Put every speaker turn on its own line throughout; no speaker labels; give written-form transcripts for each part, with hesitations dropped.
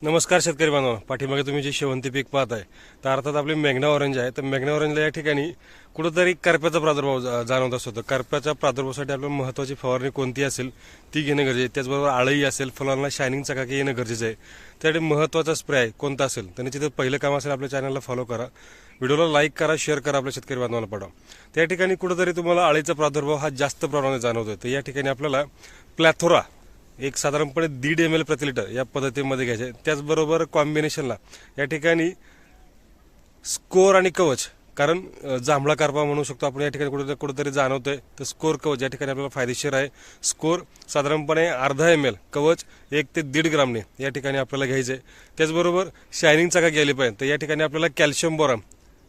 नमस्कार शेतकरी बांधव, पाठीमागे तुम्ही जे शेवंती पीक पाहताय तर अर्थात आपली मेघना ऑरेंज आहे. तर मेघना ऑरेंजला या ठिकाणी कुठेतरी करप्याचा प्रादुर्भाव जाणवत असतो. करप्याच्या प्रादुर्भावासाठी आपल्याला महत्त्वाची फवारणी कोणती असेल ती घेणं गरजेचं आहे. त्याचबरोबर आळई असेल, फुलांना शायनिंग चकाकी येणं गरजेचं आहे. त्यासाठी महत्त्वाचा स्प्रे आहे कोणता असेल तर निश्चितच पहिलं काम असेल आपल्या चॅनलला फॉलो करा, व्हिडिओला लाईक करा, शेअर करा, आपल्या शेतकरी बांधवांना पाठवा. त्या ठिकाणी कुठेतरी तुम्हाला आळीचा प्रादुर्भाव हा जास्त प्रमाणात जाणवतोय. तर या ठिकाणी आपल्याला प्लॅथोरा एक साधारणपणे 1.5 ml प्रति लिटर या पद्धतीमध्ये घ्यायचे. त्याचबरोबर कॉम्बिनेशनला या ठिकाणी स्कोर आणि कवच, कारण जांभळा करपा म्हणू शकतो आपण, या ठिकाणी कुठेतरी जाणवतोय. तर स्कोर कवच या ठिकाणी आपल्याला फायदेशीर आहे. स्कोर साधारणपणे अर्धा ml, कवच 1 ते 1.5 ग्रामने या ठिकाणी आपल्याला घ्यायचे. त्याचबरोबर शायनिंग चकाकी गेली पाहिजे तर या ठिकाणी आपल्याला कॅल्शियम बोरॉन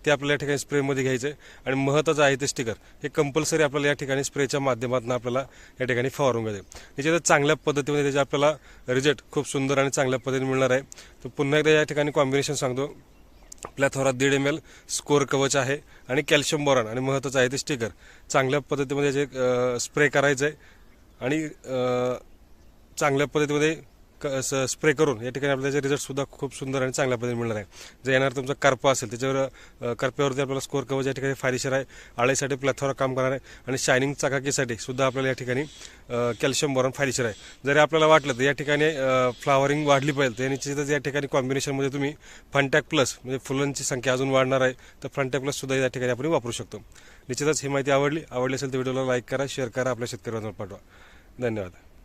ते आपल्याला या ठिकाणी स्प्रेमध्ये घ्यायचे. आणि महत्त्वाचं आहे ते स्टिकर, हे कंपल्सरी आपल्याला या ठिकाणी स्प्रेच्या माध्यमातून आपल्याला या ठिकाणी फवारून घ्यायचे. याच्यात चांगल्या पद्धतीने त्याचे आपल्याला रिझल्ट खूप सुंदर आणि चांगल्या पद्धतीने मिळणार आहे. तर पुन्हा एकदा या ठिकाणी कॉम्बिनेशन सांगतो. प्लॅथोरा 1.5 ml, स्कोर कवच आहे आणि कॅल्शियम बोरॉन, आणि महत्त्वाचं आहे ते स्टिकर. चांगल्या पद्धतीमध्ये याचे स्प्रे करायचं आहे आणि चांगल्या पद्धतीमध्ये स्प्रे करून या ठिकाणी आपल्याला रिझल्ट सुद्धा खूप सुंदर आणि चांगल्या पद्धतीने मिळणार आहे. जर येणार तुमचा करपा असेल त्याच्यावर करप्यावरती आपल्याला स्कोर कवच या ठिकाणी फायदेशीर आहे. आळीसाठी प्लॅथोरा काम करणार आहे आणि शायनिंग चकाकीसाठी सुद्धा आपल्याला या ठिकाणी कॅल्शियम बोरॉन फायदेशीर आहे. जरी आपल्याला वाटलं तर या ठिकाणी फ्लावरिंग वाढली पाहिजे तर निश्चितच या ठिकाणी कॉम्बिनेशनमध्ये तुम्ही फंटॅक प्लस, म्हणजे फुलांची संख्या अजून वाढणार आहे तर फंटॅक प्लस सुद्धा या ठिकाणी आपण वापरू शकतो. निश्चितच ही माहिती आवडली असेल तर व्हिडिओला लाईक करा, शेअर करा, आपल्या शेतकऱ्यांना पाठवा. धन्यवाद.